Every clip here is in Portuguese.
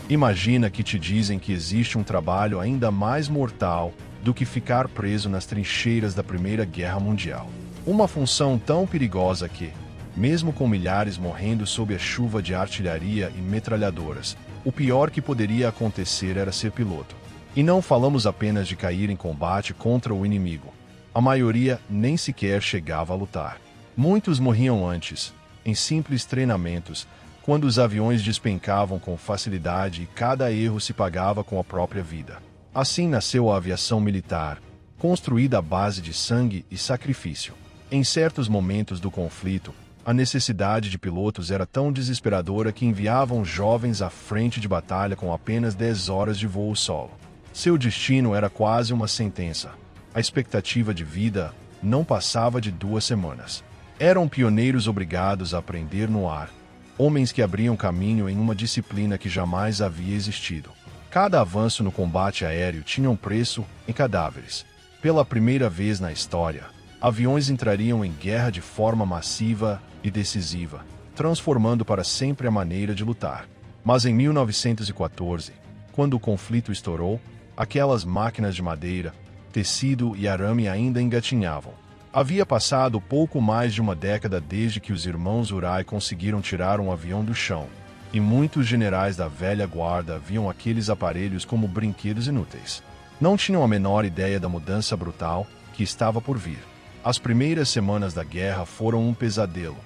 Imagina que te dizem que existe um trabalho ainda mais mortal do que ficar preso nas trincheiras da Primeira Guerra Mundial. Uma função tão perigosa que, mesmo com milhares morrendo sob a chuva de artilharia e metralhadoras, o pior que poderia acontecer era ser piloto. E não falamos apenas de cair em combate contra o inimigo. A maioria nem sequer chegava a lutar. Muitos morriam antes, em simples treinamentos, quando os aviões despencavam com facilidade e cada erro se pagava com a própria vida. Assim nasceu a aviação militar, construída à base de sangue e sacrifício. Em certos momentos do conflito, a necessidade de pilotos era tão desesperadora que enviavam jovens à frente de batalha com apenas 10 horas de voo solo. Seu destino era quase uma sentença. A expectativa de vida não passava de 2 semanas. Eram pioneiros obrigados a aprender no ar, homens que abriam caminho em uma disciplina que jamais havia existido. Cada avanço no combate aéreo tinha um preço em cadáveres. Pela primeira vez na história, aviões entrariam em guerra de forma massiva e decisiva, transformando para sempre a maneira de lutar. Mas em 1914, quando o conflito estourou, aquelas máquinas de madeira, tecido e arame ainda engatinhavam. Havia passado pouco mais de uma década desde que os irmãos Wright conseguiram tirar um avião do chão, e muitos generais da velha guarda viam aqueles aparelhos como brinquedos inúteis. Não tinham a menor ideia da mudança brutal que estava por vir. As primeiras semanas da guerra foram um pesadelo.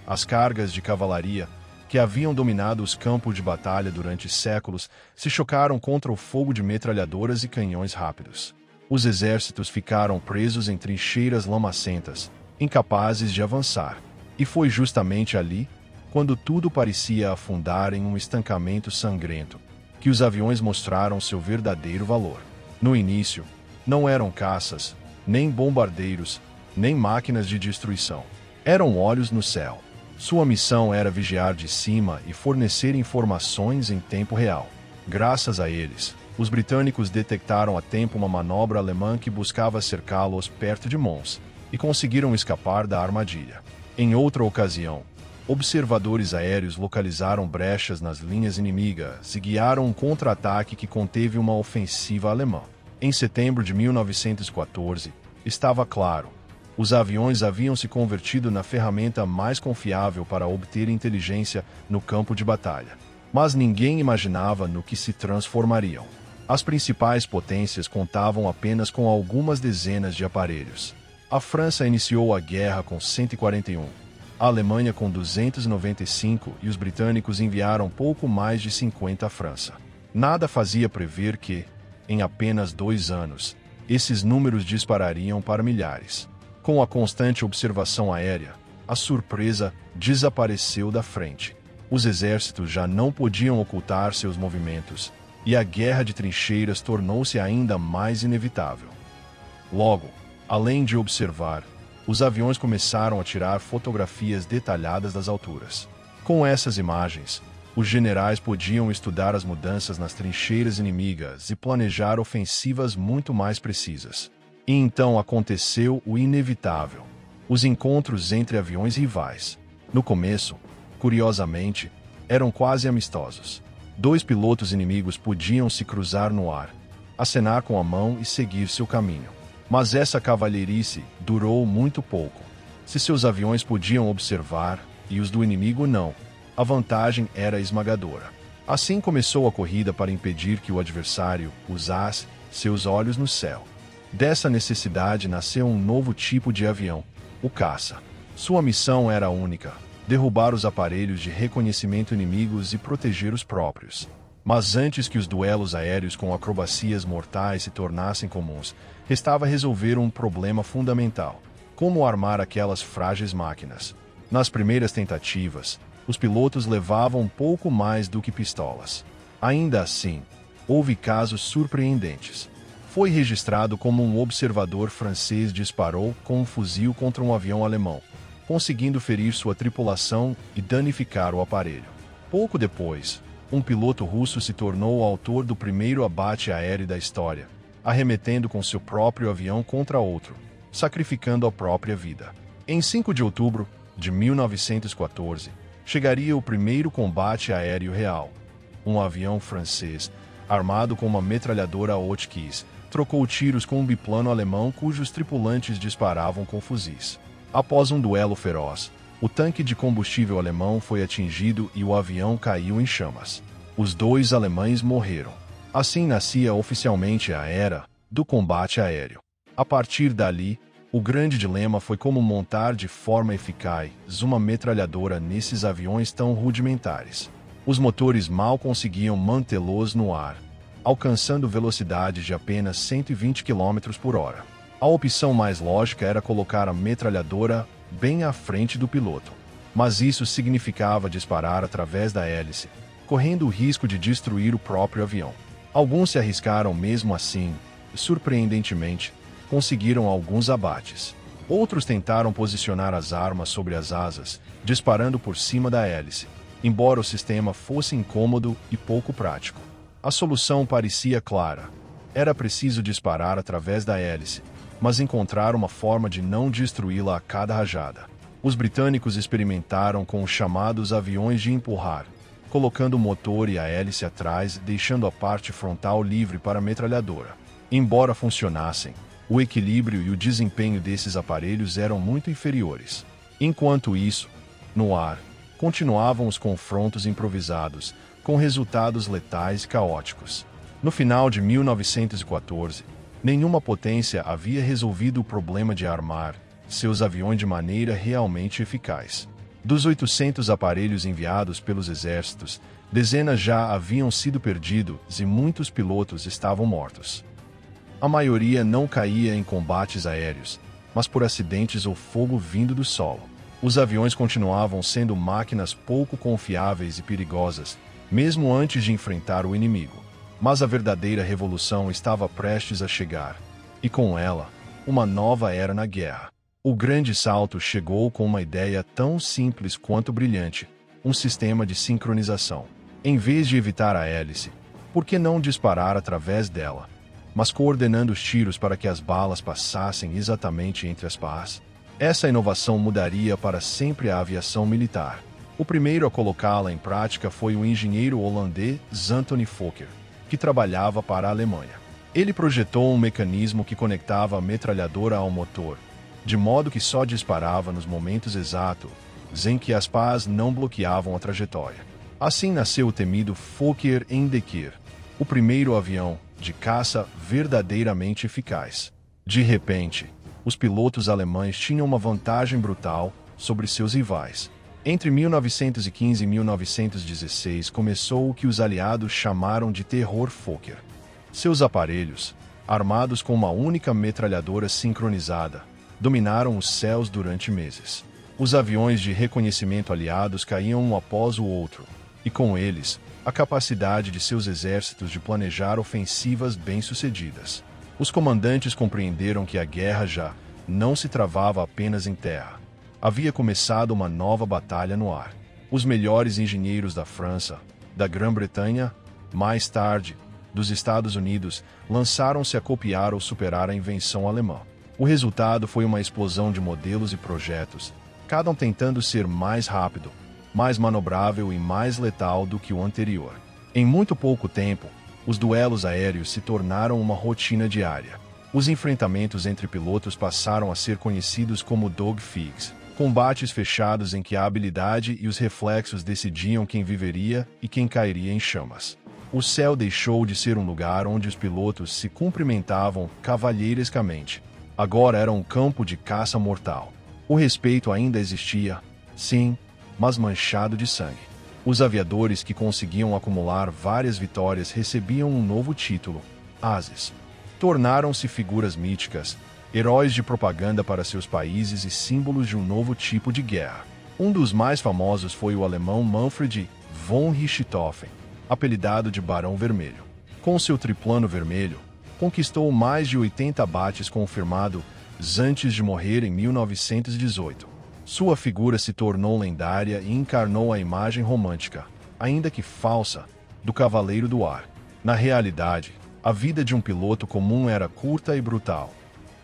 As cargas de cavalaria, que haviam dominado os campos de batalha durante séculos, se chocaram contra o fogo de metralhadoras e canhões rápidos. Os exércitos ficaram presos em trincheiras lamacentas, incapazes de avançar. E foi justamente ali, quando tudo parecia afundar em um estancamento sangrento, que os aviões mostraram seu verdadeiro valor. No início, não eram caças, nem bombardeiros, nem máquinas de destruição. Eram olhos no céu. Sua missão era vigiar de cima e fornecer informações em tempo real. Graças a eles, os britânicos detectaram a tempo uma manobra alemã que buscava cercá-los perto de Mons, e conseguiram escapar da armadilha. Em outra ocasião, observadores aéreos localizaram brechas nas linhas inimigas e guiaram um contra-ataque que conteve uma ofensiva alemã. Em setembro de 1914, estava claro, os aviões haviam se convertido na ferramenta mais confiável para obter inteligência no campo de batalha. Mas ninguém imaginava no que se transformariam. As principais potências contavam apenas com algumas dezenas de aparelhos. A França iniciou a guerra com 141, a Alemanha com 295 e os britânicos enviaram pouco mais de 50 à França. Nada fazia prever que, em apenas 2 anos, esses números disparariam para milhares. Com a constante observação aérea, a surpresa desapareceu da frente. Os exércitos já não podiam ocultar seus movimentos, e a guerra de trincheiras tornou-se ainda mais inevitável. Logo, além de observar, os aviões começaram a tirar fotografias detalhadas das alturas. Com essas imagens, os generais podiam estudar as mudanças nas trincheiras inimigas e planejar ofensivas muito mais precisas. E então aconteceu o inevitável: os encontros entre aviões rivais. No começo, curiosamente, eram quase amistosos. 2 pilotos inimigos podiam se cruzar no ar, acenar com a mão e seguir seu caminho. Mas essa cavalheirice durou muito pouco. Se seus aviões podiam observar e os do inimigo não, a vantagem era esmagadora. Assim começou a corrida para impedir que o adversário usasse seus olhos no céu. Dessa necessidade nasceu um novo tipo de avião, o caça. Sua missão era única: derrubar os aparelhos de reconhecimento inimigos e proteger os próprios. Mas antes que os duelos aéreos com acrobacias mortais se tornassem comuns, restava resolver um problema fundamental: como armar aquelas frágeis máquinas. Nas primeiras tentativas, os pilotos levavam pouco mais do que pistolas. Ainda assim, houve casos surpreendentes. Foi registrado como um observador francês disparou com um fuzil contra um avião alemão, conseguindo ferir sua tripulação e danificar o aparelho. Pouco depois, um piloto russo se tornou o autor do primeiro abate aéreo da história, arremetendo com seu próprio avião contra outro, sacrificando a própria vida. Em 5 de outubro de 1914, chegaria o primeiro combate aéreo real. um avião francês, armado com uma metralhadora Hotchkiss, trocou tiros com um biplano alemão cujos tripulantes disparavam com fuzis. Após um duelo feroz, o tanque de combustível alemão foi atingido e o avião caiu em chamas. Os dois alemães morreram. Assim nascia oficialmente a Era do Combate Aéreo. A partir dali, o grande dilema foi como montar de forma eficaz uma metralhadora nesses aviões tão rudimentares. Os motores mal conseguiam mantê-los no ar, alcançando velocidades de apenas 120 km por hora. A opção mais lógica era colocar a metralhadora bem à frente do piloto. Mas isso significava disparar através da hélice, correndo o risco de destruir o próprio avião. Alguns se arriscaram mesmo assim, e, surpreendentemente, conseguiram alguns abates. Outros tentaram posicionar as armas sobre as asas, disparando por cima da hélice, embora o sistema fosse incômodo e pouco prático. A solução parecia clara. Era preciso disparar através da hélice, mas encontrar uma forma de não destruí-la a cada rajada. Os britânicos experimentaram com os chamados aviões de empurrar, colocando o motor e a hélice atrás, deixando a parte frontal livre para a metralhadora. Embora funcionassem, o equilíbrio e o desempenho desses aparelhos eram muito inferiores. Enquanto isso, no ar, continuavam os confrontos improvisados, com resultados letais e caóticos. No final de 1914, nenhuma potência havia resolvido o problema de armar seus aviões de maneira realmente eficaz. Dos 800 aparelhos enviados pelos exércitos, dezenas já haviam sido perdidos e muitos pilotos estavam mortos. A maioria não caía em combates aéreos, mas por acidentes ou fogo vindo do solo. Os aviões continuavam sendo máquinas pouco confiáveis e perigosas, mesmo antes de enfrentar o inimigo. Mas a verdadeira revolução estava prestes a chegar, e com ela, uma nova era na guerra. O grande salto chegou com uma ideia tão simples quanto brilhante: um sistema de sincronização. Em vez de evitar a hélice, por que não disparar através dela, mas coordenando os tiros para que as balas passassem exatamente entre as pás? Essa inovação mudaria para sempre a aviação militar. O primeiro a colocá-la em prática foi o engenheiro holandês Anthony Fokker, que trabalhava para a Alemanha. Ele projetou um mecanismo que conectava a metralhadora ao motor, de modo que só disparava nos momentos exatos em que as pás não bloqueavam a trajetória. Assim nasceu o temido Fokker Endeavour, o primeiro avião de caça verdadeiramente eficaz. De repente, os pilotos alemães tinham uma vantagem brutal sobre seus rivais. Entre 1915 e 1916 começou o que os aliados chamaram de Terror Fokker. Seus aparelhos, armados com uma única metralhadora sincronizada, dominaram os céus durante meses. Os aviões de reconhecimento aliados caíam um após o outro, e com eles, a capacidade de seus exércitos de planejar ofensivas bem-sucedidas. Os comandantes compreenderam que a guerra já não se travava apenas em terra. Havia começado uma nova batalha no ar. Os melhores engenheiros da França, da Grã-Bretanha, mais tarde, dos Estados Unidos, lançaram-se a copiar ou superar a invenção alemã. O resultado foi uma explosão de modelos e projetos, cada um tentando ser mais rápido, mais manobrável e mais letal do que o anterior. Em muito pouco tempo, os duelos aéreos se tornaram uma rotina diária. Os enfrentamentos entre pilotos passaram a ser conhecidos como dogfights, combates fechados em que a habilidade e os reflexos decidiam quem viveria e quem cairia em chamas. O céu deixou de ser um lugar onde os pilotos se cumprimentavam cavalheirescamente. Agora era um campo de caça mortal. O respeito ainda existia, sim, mas manchado de sangue. Os aviadores que conseguiam acumular várias vitórias recebiam um novo título, ases. Tornaram-se figuras míticas, heróis de propaganda para seus países e símbolos de um novo tipo de guerra. Um dos mais famosos foi o alemão Manfred von Richthofen, apelidado de Barão Vermelho. Com seu triplano vermelho, conquistou mais de 80 abates confirmados antes de morrer em 1918. Sua figura se tornou lendária e encarnou a imagem romântica, ainda que falsa, do Cavaleiro do Ar. Na realidade, a vida de um piloto comum era curta e brutal.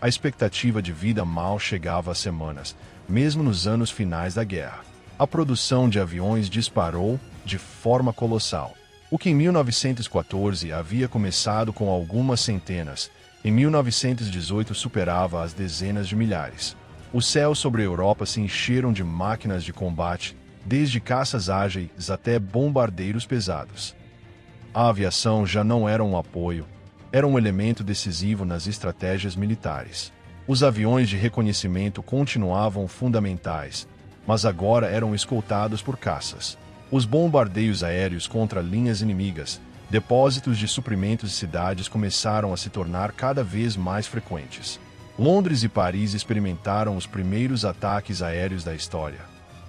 A expectativa de vida mal chegava a semanas, mesmo nos anos finais da guerra. A produção de aviões disparou de forma colossal. O que em 1914 havia começado com algumas centenas, em 1918 superava as dezenas de milhares. Os céus sobre a Europa se encheram de máquinas de combate, desde caças ágeis até bombardeiros pesados. A aviação já não era um apoio, era um elemento decisivo nas estratégias militares. Os aviões de reconhecimento continuavam fundamentais, mas agora eram escoltados por caças. Os bombardeios aéreos contra linhas inimigas, depósitos de suprimentos e cidades começaram a se tornar cada vez mais frequentes. Londres e Paris experimentaram os primeiros ataques aéreos da história,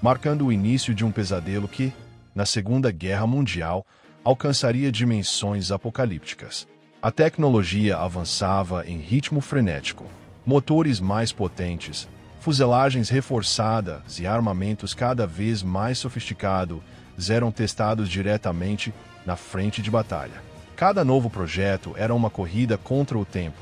marcando o início de um pesadelo que, na Segunda Guerra Mundial, alcançaria dimensões apocalípticas. A tecnologia avançava em ritmo frenético. Motores mais potentes, fuzelagens reforçadas e armamentos cada vez mais sofisticados eram testados diretamente na frente de batalha. Cada novo projeto era uma corrida contra o tempo.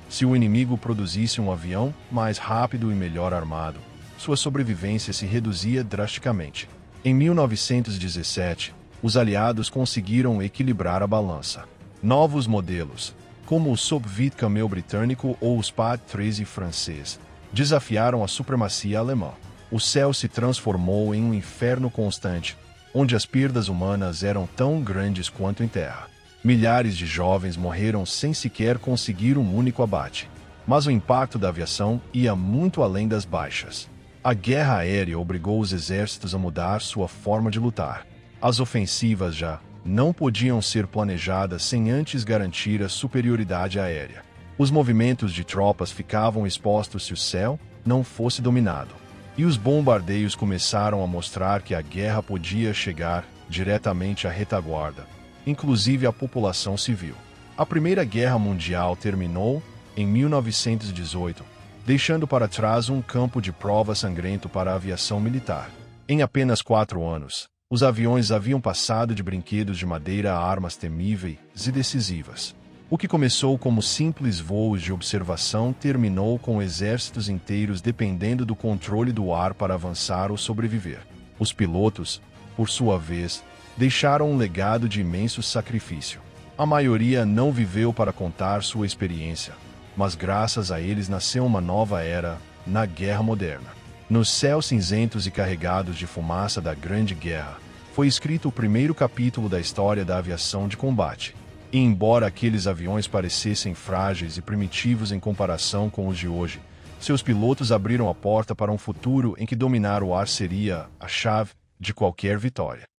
Se o inimigo produzisse um avião mais rápido e melhor armado, sua sobrevivência se reduzia drasticamente. Em 1917, os aliados conseguiram equilibrar a balança. Novos modelos, como o Sopwith Camel britânico ou o SPA-13 francês, desafiaram a supremacia alemã. O céu se transformou em um inferno constante, onde as perdas humanas eram tão grandes quanto em terra. Milhares de jovens morreram sem sequer conseguir um único abate. Mas o impacto da aviação ia muito além das baixas. A guerra aérea obrigou os exércitos a mudar sua forma de lutar. As ofensivas já não podiam ser planejadas sem antes garantir a superioridade aérea. Os movimentos de tropas ficavam expostos se o céu não fosse dominado. E os bombardeios começaram a mostrar que a guerra podia chegar diretamente à retaguarda, inclusive à população civil. A Primeira Guerra Mundial terminou em 1918, deixando para trás um campo de prova sangrento para a aviação militar. Em apenas 4 anos, os aviões haviam passado de brinquedos de madeira a armas temíveis e decisivas. O que começou como simples voos de observação terminou com exércitos inteiros dependendo do controle do ar para avançar ou sobreviver. Os pilotos, por sua vez, deixaram um legado de imenso sacrifício. A maioria não viveu para contar sua experiência, mas graças a eles nasceu uma nova era na Guerra Moderna. Nos céus cinzentos e carregados de fumaça da Grande Guerra, foi escrito o primeiro capítulo da história da aviação de combate. E embora aqueles aviões parecessem frágeis e primitivos em comparação com os de hoje, seus pilotos abriram a porta para um futuro em que dominar o ar seria a chave de qualquer vitória.